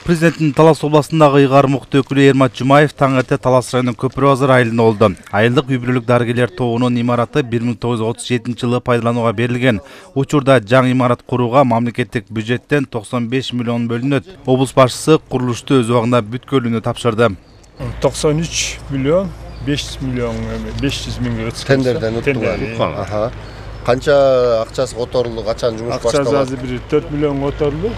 Президенттин Талас областындагы ыйгар мукты өкүлү Эрмат Жумаев таң эрте Талас районунун Көпүрө базар айылында болду. Айылдык үй-бүлөлүк дарыгерлер тобунун имараты 1937-жылы пайдаланууга берилген. Учурда жаңы имарат курууга мамлекеттик бюджеттен 95 миллион бөлүнөт. Облус башчысы курулушту өз убагында бүткөлүүнү тапшырды. 93 миллион 500 миңге тендерден уткан. Канча акчасы которулду, качан жумуш башталат? Акчасы азыр бир 4 миллион которулду.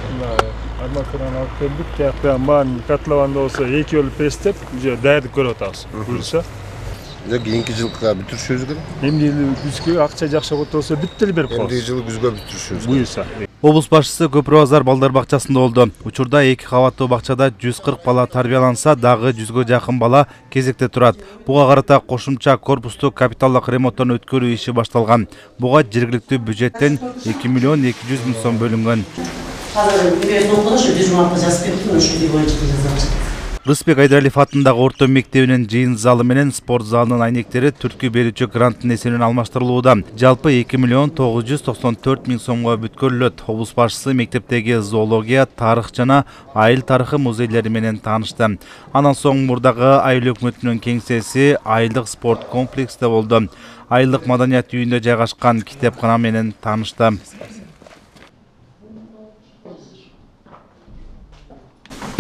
Арматураны алып келдик. Тияктан баарын катлабанда болсо 2 жолу престеп, уже даярдык көрүп атабыз. Буюрса. Кийинки жылга бүтүрүшүбүз керек. Эмди күзгө акча жакшы которулса бүт деле берип коебуз. Эмди жылы күзгө бүтүрүшүбүз. Буюрса. Облус башчысы Көпүрө базар балдар бакчасында болду. Учурда 2 кабаттуу бакчада 140 бала тарбияланса, дагы 100гө жакын бала кезекте турат. Буга карата кошумча корпусту капиталдык ремонттон өткөрүү иши башталган. Буга жергиликтүү бюджеттен 2 миллион 200 миң сом бөлүнгөн. Рыспек Айдаралиев атындагы орто мектебинин жыйын залы менен спорт залынын айнектери түрткү берүүчү гранттын эсебинен алмаштырылууда. Жалпы 2 миллион 994 миң сомго бүткөрүлөт. Облус башчысы мектептеги зоология, тарых жана айыл тарыхы музейлери менен таанышты. Анан соң мурдагы айыл өкмөтүнүн кеңсеси айылдык спорт комплексте болду. Айылдык маданият үйүндө жайгашкан китепкана менен таанышты.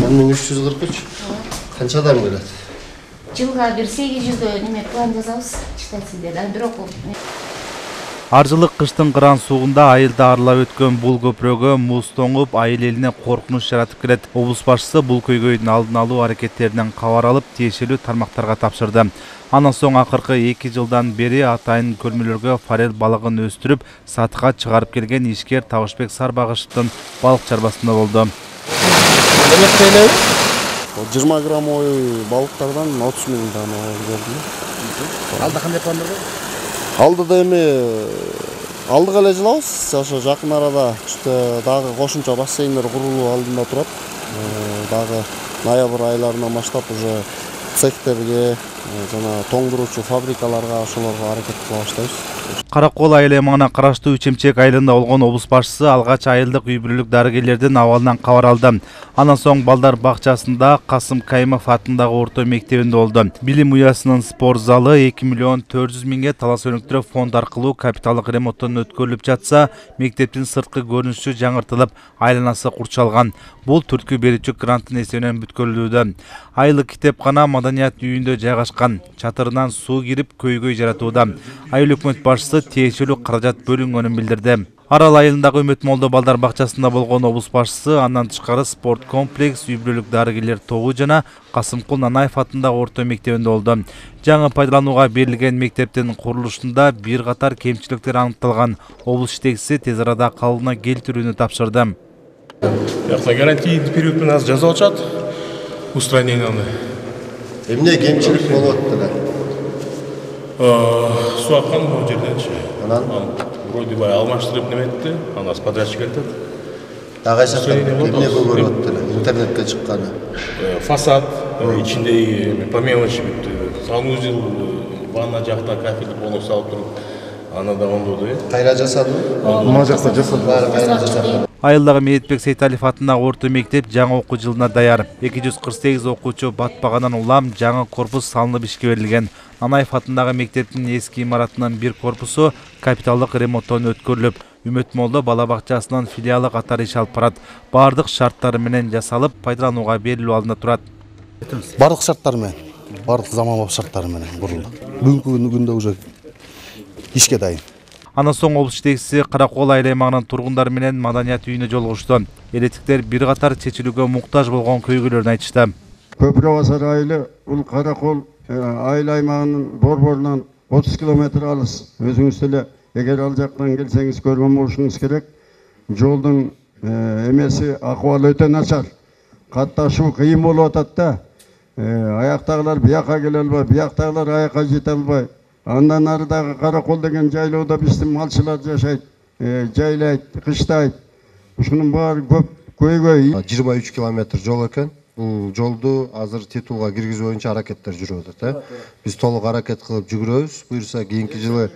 1343. Канча адам келет? Жылга бир 800 неме план жазабыз, читательдер. Бирок Ар жылы кыштын кыран сугунда айылда арылап өткөн бул көпүрөгө муз тоңуп, айыл элине коркунуч жаратып келет. Облус башчысы бул көйгөйдүн алдын алуу аракеттеринен кабар алып, тиешелүү тармактарга тапшырды. Андан соң акыркы 2 жылдан бери атайын көлмөлөргө форель балыгын өстүрүп, сатыкка чыгарып келген ишкер Табышбек Сарбагышевдин балык чарбасында болду. 20 граммовый балыктардан 30 миң дана берди. Алда кандай пландар бар? Алдыда эми алдыга эле жылабыз. Ошо жакын арада дагы кошумча бассейндер курулуу алдында турат. Дагы ноябрь айларынан баштап уже цехтерге жана тоңдуруучу фабрикаларга ошолорго аракет кыла баштайбыз. Каракол айыл аймагына караштуу Үчемчек айылында болгон облус башчысы алгач айылдык үй-бүлөлүк дарыгерлердин абалынан кабар алды. Андан соң балдар бакчасында Касым Кайымов атындагы орто мектебинде болду. Билим уясынын спорт залы 2 миллион 400 миңге Талас өнүктүрүү фонд аркылуу капиталдык ремонттон өткөрүлүп жатса, мектептин сырткы көрүнүшү жаңыртылып, айланасы курчалган. Бул түрткү берүүчү гранттын эсебинен бүткөрүлүүдө. Айылдык китепкана маданият үйүндө жайгашкан. Чатырынан суу кирип көйгөй жаратууда. Айыл өкмөт башчысы тиешелүү каражат бөлүнгөнүн билдирди. Арал айылындагы Үмөт Молдо балдар бакчасында болгон облус башчысы андан тышкары спорт комплекс, үй-бүлөлүк дарыгерлер тобу жана Касымкул Нанаев атындагы орто мектебинде болду. Жаңы пайдаланууга берилген мектептин курулушунда бир катар кемчиликтер аныкталган. Облус жетекчиси тез арада калыбына келтирүүнү тапшырды. Гарантийный период у нас жазып атышат. Устраненианы. Эмне кемчилик болуп атты? Суу аккан бул жерденчи. Анан вроде бы алмаштырып неметти, анан подрядчик айтат. Агайса эмне көрүп атты? Интернетке чыкканы. Фасад, ичинде по мелочи санузел, ванна жакта кафель болуп салып туруп, аны да оңдоду. Кайра жасадыбы? Мына жакта жасадым. Баары кайра жасады. Айылдагы Медетбек Сейталиев атындагы орто мектеп жаңы окуу жылына даяр. 248 окуучу батпагандан улам жаңы корпус салынып ишке берилген. Нанаев атындагы мектептин эски имаратынын бир корпусу капиталдык ремонттон өткөрүлүп, Үмөт Молдо бала бакчасынын филиалы катары иш алып барат. Бардык шарттары менен жасалып, пайдаланууга берилүү алдында турат. Бардык шарттары менен, бардык заманбап шарттары менен курулду. Бүгүнкү күндө уже ишке дайын. Андан соң облус жетекчиси Каракол айыл аймагынын тургундары менен маданият үйүнө жолугушту. Электиктер бир катар чечилүүгө муктаж болгон көйгөйлөрүн айтышты. Көпүрө базар айылы бул Каракол айыл аймагынын борборунан 30 километр алыс. Өзүңүз деле эгер ал жактан келсеңиз көргөн болушуңуз керек. Жолдун эмеси акыбалы өтө начар. Катташуу кыйын болуп атат да. Аяктагылар бияка келе албай, бияктагылар аякка жете албай. Андан арыдагы Каракол деген жайлоодо биздин малчылар жашайт, жайлайт, кыштайт. Ушунун баары көп көйгөй. 23 километр жол экен. Бул жолду азыр титулга киргизүү боюнча аракеттер жүрүп атат. Биз толук аракет кылып жүгүрөбүз. Буюрса кийинки жылы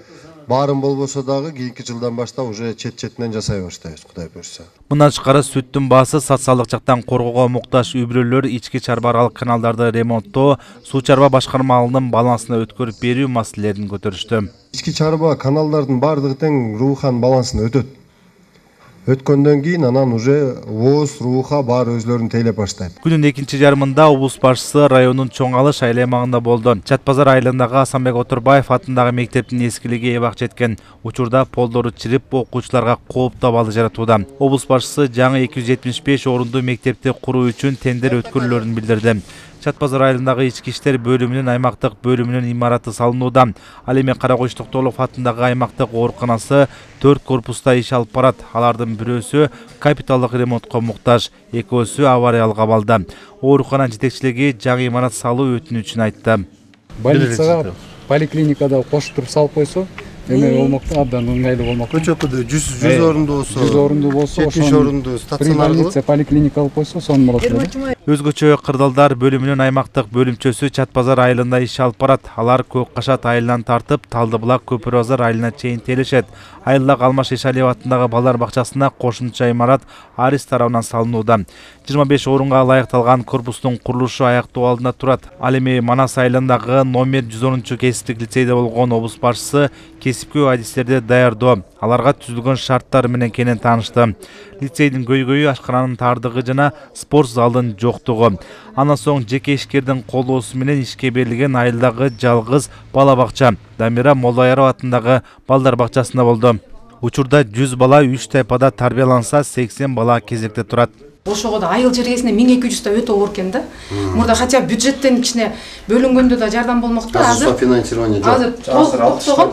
Баарын болбосо дагы кийинки жылдан баштап уже чет-четинен жасай баштайбыз, Кудай буйрса. Мындан тышкары сүттүн баасы социалдык жактан коргоого муктаж үй-бүлөлөр ички чарба аралык каналдарды ремонттоо, суу чарба башкармалыгынын балансына өткөрүп берүү маселелерин көтөрүштү. Ички чарба каналдардын баардыгы тең Руухан балансына өтөт. Өткөндөн кийин анан уже ооз, Рууха баары өзлөрүн тейлеп баштайт. Күнүн экинчи жарымында облус башчысы райондун Чоң Алыш айыл аймагында болду. Чат базар айылындагы Асанбек Отурбаев атындагы мектептин эскилиги эбак жеткен. Учурда полдору чирип, окуучуларга кооптуу абалды жаратууда. Облус башчысы жаңы 275 орундуу мектепти куруу үчүн тендер өткөрүлөрүн билдирди. Чат базар айылындагы ички иштер бөлүмүнүн аймактык бөлүмүнүн имараты салынууда. Ал эми Каракоч Токтолов атындагы аймактык ооруканасы 4 корпуста иш алып барат. Алардын бирөөсү капиталдык ремонтко муктаж, экөөсү авариялык абалда. Оорукана жетекчилиги жаңы имарат салуу өтүнүчүн айтты. Больницага, поликлиникада коштуруп салып койсо, эме болмокта, абдан ыңгайлуу болмок. Көчөкүдө 100 орундуу болсо, 100 орундуу болсо, 70 орундуу стационар кылып, поликлиника алып койсо, сонун болот. Өзгөчө Кырдалдар бөлүмүнүн аймактык бөлүмчөсү Чат базар айылында иш алып барат. Алар Көк Кашат айылынан тартып, Талдыбулак Көпүр базар айылына чейин телешет. Айылдагы Алмаш Эшалиев атындагы балдар бакчасына кошумча имарат Арис тарабынан салынууда. 25 орунга ылайыкталган корпустун курулушу аяктоо алдында турат. Ал эми Манас айылындагы номер 110 кесиптик лицейде болгон облус башчысы кесипкөй адистерди даярдоо, аларга түзүлгөн шарттар менен кенен таанышты. Лицейдин көйгөйү ашкананын тардыгы жана спорт залдын жоктугу. Андан соң жеке ишкердин колдоосу менен ишке берилген айылдагы жалгыз бала бакча Дамира Молдаярова атындагы балдар бакчасында болду. Учурда 100 бала 3 тайпада тарбияланса, 80 бала кезекте турат. Ошого да айыл жергесинде 1200 да өтө оор экен да. Мурда хотя бюджеттен кичине бөлүнгөндө да жардам болмок да. Азыр финансирование жок.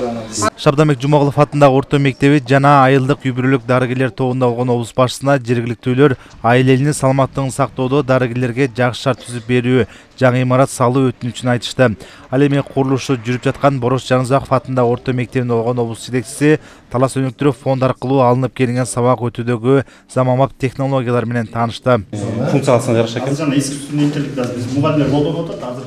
Шабдамбек Жумагулов атындагы орто мектеби жана айылдык үй-бүлөлүк дарыгерлер тобунда болгон облус башчысына жергиликтүүлөр айыл элинин саламаттыгын сактоодо дарыгерлерге жакшы шарт түзүп берүү, жаңы имарат салуу өтүнүчүн айтышты. Ал эми курулушу жүрүп жаткан Борош Жанызаков атындагы орто мектебинде болгон облус жетекчиси талас өнүктүрүү фонд аркылуу алынып келинген сабак өтүүдөгү заманбап технологиялар менен таанышты. Функцияласына жараша экен. Азыр искусственный интеллект биз мугалимдер колдонуп атат. Азыр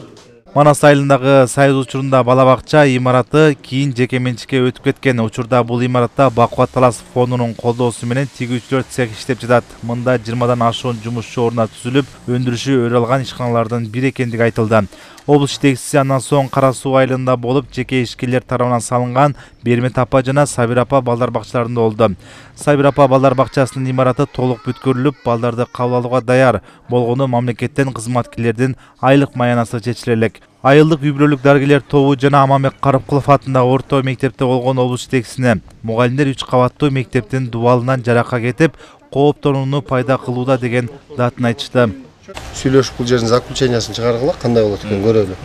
Манас айылындагы Сайыз учурунда бала бакча имараты кийин жеке менчикке өтүп кеткен. Учурда бул имаратта Бакубат Талас фондунун колдоосу менен тигүүчүлөр цех иштеп жатат. Мында 20дан ашуун жумушчу орундар түзүлүп, өндүрүшү өрө алган ишканалардын бири экендиги айтылды. Облус жетекчиси андан соң Кара Суу айылында болуп, жеке ишкерлер тарабынан салынган Бермет апа жана Сабир апа балдар бакчаларында болду. Сабир апа балдар бакчасынын имараты толук бүткөрүлүп, балдарды кабыл алууга даяр болгону мамлекеттен кызматкерлердин айлык маянасы чечилелек. Айылдык үй-бүлөлүк дарыгерлер тобу жана Аманбек Карыпкулов атындагы орто мектепте болгон облус жетекчисине мугалимдер 3 кабаттуу мектептин дубалынан жаракка кетип, кооптонууну пайда кылууда деген датын айтышты. Сүйлөшүп бул жердин заключениясын чыгаргыла, кандай болот экен көрөлү.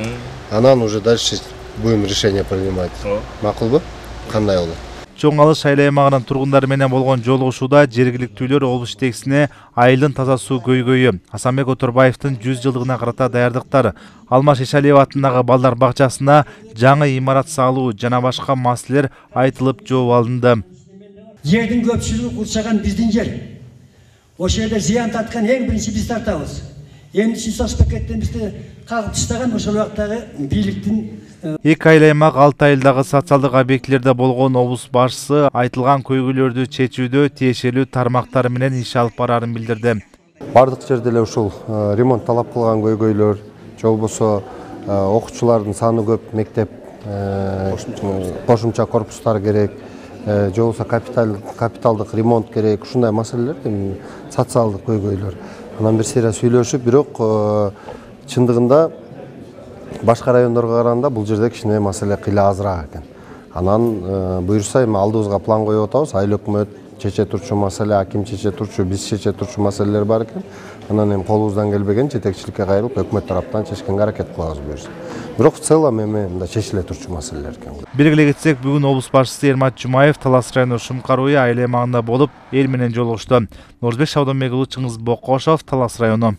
Анан уже дальше будем решение принимать. Макулбу? Кандай болот? Чоң Алыш айыл аймагынын тургундары менен болгон жолугушууда жергиликтүүлөр облус жетекчисине айылдын таза суу көйгөйү, Асанбек Отурбаевдин 100 жылдыгына карата даярдыктар, Алмаш Эшалиев атындагы балдар бакчасына жаңы имарат салуу жана башка маселелер айтылып жооп алынды. Жердин көпчүлүгү курчаган биздин жер. Ошол жерде зыян тарткан эң биринчи биз тартабыз. Эмчи соц пакеттен бизди кагып таштаган ошол убактагы бийликтин. Эки айыл аймак 6 айылдагы социалдык объектилерде болгон облус башчысы айтылган көйгөйлөрдү чечүүдө тиешелүү тармактар менен иш алып барарын билдирди. Бардык жерде эле ушул ремонт талап кылган көйгөйлөр, же болбосо окуучулардын саны көп, мектеп кошумча корпустар керек, же болбосо капиталдык ремонт керек, ушундай маселелер социалдык көйгөйлөр. Анан бир сыйра сүйлөшүп, бирок чындыгында башка райондорго караганда бул жерде кичине маселе кыйла азыраак экен. Анан буюрса эми алдыбызга план коюп атабыз. Айыл өкмөт чече турчу маселе, аким чече турчу, биз чече турчу маселелер бар экен. Анан эми колубуздан келбеген жетекчиликке кайрылып, өкмөт тараптан чечкенге аракет кылабыз буюрса. Бирок в целом эми мында чечиле турчу маселелер экен. Белгилей кетсек, бүгүн облус башчысы Эрмат Жумаев Талас району Шумкар ууй айыл аймагында болуп, эл менен жолугушту. Норузбек Шабдамбек уулу, Чыңгыз Бокошов, Талас району.